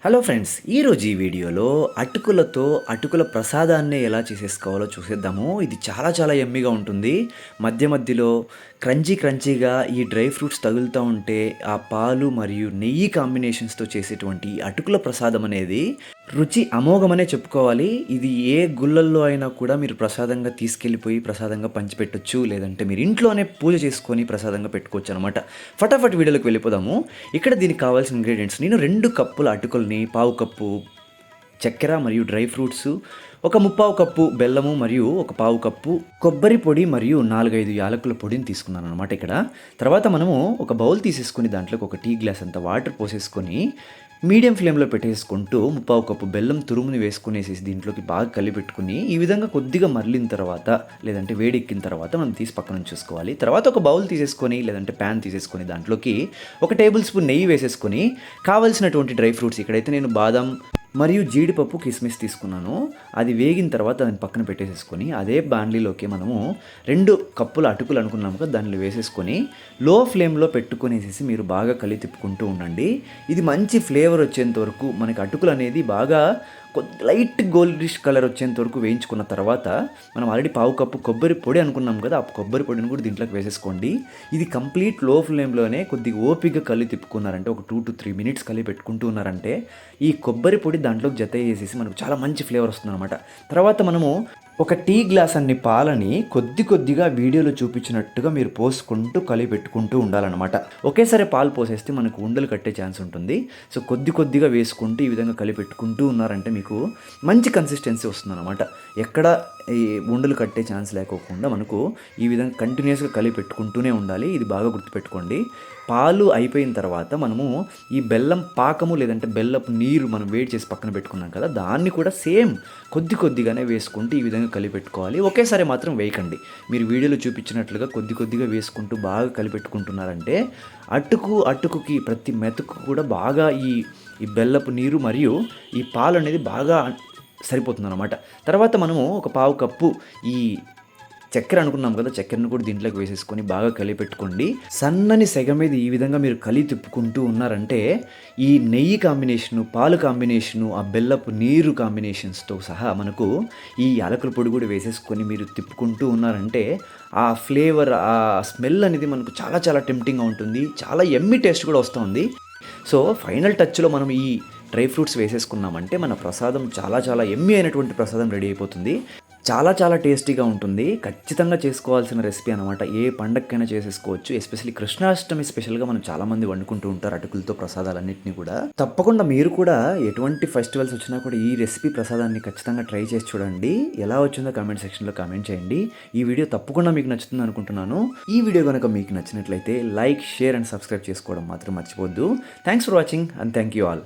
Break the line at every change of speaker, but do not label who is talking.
Hello friends, ఈరోజు ఈ వీడియోలో అటుకుల ప్రసాదాన్ని ఎలా చేసేసుకోవాలో చూసేద్దాము. ఇది చాలా చాలా యమ్మీగా ఉంటుంది. మధ్య మధ్యలో క్రంచీగా ఈ డ్రై ఫ్రూట్స్ తగులుతూ ఉంటే ఆ పాలు మరియు నెయ్యి కాంబినేషన్స్తో చేసేటువంటి అటుకుల ప్రసాదం అనేది రుచి అమోఘమనే చెప్పుకోవాలి. ఇది ఏ గుళ్ళల్లో అయినా కూడా మీరు ప్రసాదంగా తీసుకెళ్ళిపోయి ప్రసాదంగా పంచిపెట్టొచ్చు, లేదంటే మీరు ఇంట్లోనే పూజ చేసుకొని ప్రసాదంగా పెట్టుకోవచ్చు అనమాట. ఫటాఫట్ వీడియోలోకి వెళ్ళిపోదాము. ఇక్కడ దీనికి కావాల్సిన ఇంగ్రీడియంట్స్, నేను 2 కప్పుల అటుకుల్ని, పావు కప్పు చక్కెర మరియు డ్రై ఫ్రూట్స్, ఒక ముప్పావు కప్పు బెల్లము మరియు ఒక పావు కప్పు కొబ్బరి పొడి మరియు 4-5 యాలకుల పొడిని తీసుకున్నాను అనమాట. ఇక్కడ తర్వాత మనము ఒక బౌల్ తీసేసుకొని దాంట్లోకి ఒక టీ గ్లాస్ అంత వాటర్ పోసేసుకొని మీడియం ఫ్లేమ్లో పెట్టేసుకుంటూ ముప్పావు కప్పు బెల్లం తురుముని వేసుకునేసి దీంట్లోకి బాగా కలిపెట్టుకుని ఈ విధంగా కొద్దిగా మరలిన తర్వాత, లేదంటే వేడెక్కిన తర్వాత మనం తీసి పక్కన చూసుకోవాలి. తర్వాత ఒక బౌల్ తీసేసుకొని లేదంటే ప్యాన్ తీసేసుకొని దాంట్లోకి 1 టేబుల్ స్పూన్ నెయ్యి వేసేసుకొని కావలసినటువంటి డ్రై ఫ్రూట్స్, ఇక్కడైతే నేను బాదం మరియు జీడిపప్పు కిస్మిస్ తీసుకున్నాను. అది వేగిన తర్వాత దాన్ని పక్కన పెట్టేసేసుకొని అదే బాండ్లీలోకి మనము 2 కప్పుల అటుకులు అనుకున్నాము కదా, దానిలో వేసేసుకొని లో ఫ్లేమ్లో పెట్టుకునేసి మీరు బాగా తిప్పుకుంటూ ఉండండి. ఇది మంచి ఫ్లేవర్ వచ్చేంత వరకు మనకి అటుకులు అనేది బాగా లైట్ గోల్డిష్ కలర్ వచ్చేంత వరకు వేయించుకున్న తర్వాత మనం ఆల్రెడీ పావు కప్పు కొబ్బరి పొడి అనుకున్నాం కదా, ఆ కొబ్బరి పొడిని కూడా దీంట్లోకి వేసేసుకోండి. ఇది కంప్లీట్ లో ఫ్లేమ్లోనే కొద్దిగా ఓపిక తిప్పుకున్నారంటే ఒక 2 to 3 minutes పెట్టుకుంటూ ఉన్నారంటే ఈ కొబ్బరి పొడి దాంట్లోకి జత చేసేసి మనకు చాలా మంచి ఫ్లేవర్ వస్తుంది అనమాట. తర్వాత మనము ఒక టీ గ్లాస్ అన్ని పాలని కొద్దిగా వీడియోలో చూపించినట్టుగా మీరు పోసుకుంటూ పెట్టుకుంటూ ఉండాలన్నమాట. ఒకేసారి పాలు పోసేస్తే మనకు ఉండలు కట్టే ఛాన్స్ ఉంటుంది. సో కొద్దిగా వేసుకుంటూ ఈ విధంగా పెట్టుకుంటూ ఉన్నారంటే మీకు మంచి కన్సిస్టెన్సీ వస్తుందన్నమాట. ఎక్కడ ఈ ఉండలు కట్టే ఛాన్స్ లేకోకుండా మనకు ఈ విధంగా కంటిన్యూస్గా పెట్టుకుంటూనే ఉండాలి. ఇది బాగా గుర్తుపెట్టుకోండి. పాలు అయిపోయిన తర్వాత మనము ఈ బెల్లం పాకము లేదంటే బెల్లపు నీరు మనం వేడి చేసి పక్కన పెట్టుకున్నాం కదా, దాన్ని కూడా సేమ్ కొద్దిగానే వేసుకుంటూ ఈ విధంగా కలిపెట్టుకోవాలి. ఒకేసారి మాత్రం వేయకండి. మీరు వీడియోలో చూపించినట్లుగా కొద్దిగా వేసుకుంటూ బాగా కలిపెట్టుకుంటున్నారంటే అటుకుకి ప్రతి మెతుకు కూడా బాగా ఈ బెల్లపు నీరు మరియు ఈ పాలు అనేది బాగా సరిపోతుందన్నమాట. తర్వాత మనము ఒక పావు కప్పు ఈ చక్కెర అనుకున్నాం కదా, చక్కెరను కూడా దీంట్లోకి వేసేసుకొని బాగా కలిపెట్టుకోండి. సన్నని సెగ మీద ఈ విధంగా మీరు తిప్పుకుంటూ ఉన్నారంటే ఈ నెయ్యి కాంబినేషను, పాలు కాంబినేషను, ఆ బెల్లపు నీరు కాంబినేషన్స్తో సహా మనకు ఈ యాలకుల పొడి కూడా వేసేసుకొని మీరు తిప్పుకుంటూ ఉన్నారంటే ఆ ఫ్లేవర్, ఆ స్మెల్ అనేది మనకు చాలా చాలా టెంప్టింగ్గా ఉంటుంది. చాలా యమ్మీ టేస్ట్ కూడా వస్తుంది. సో ఫైనల్ టచ్లో మనం ఈ డ్రై ఫ్రూట్స్ వేసేసుకున్నామంటే మన ప్రసాదం చాలా చాలా యమ్మీ అయినటువంటి ప్రసాదం రెడీ అయిపోతుంది. చాలా చాలా టేస్టీగా ఉంటుంది. ఖచ్చితంగా చేసుకోవాల్సిన రెసిపీ అనమాట. ఏ పండగకైనా చేసేసుకోవచ్చు. ఎస్పెషల్లీ కృష్ణాష్టమి స్పెషల్గా మనం చాలామంది వండుకుంటూ ఉంటారు అటుకులతో ప్రసాదాలన్నింటినీ కూడా. తప్పకుండా మీరు కూడా ఎటువంటి ఫెస్టివల్స్ వచ్చినా కూడా ఈ రెసిపీ ప్రసాదాన్ని ఖచ్చితంగా ట్రై చేసి చూడండి. ఎలా వచ్చిందో కామెంట్ సెక్షన్లో కామెంట్ చేయండి. ఈ వీడియో తప్పకుండా మీకు నచ్చుతుంది అనుకుంటున్నాను. ఈ వీడియో కనుక మీకు నచ్చినట్లయితే లైక్, షేర్ అండ్ సబ్స్క్రైబ్ చేసుకోవడం మాత్రం మర్చిపోద్దు. Thanks for watching and thank you all.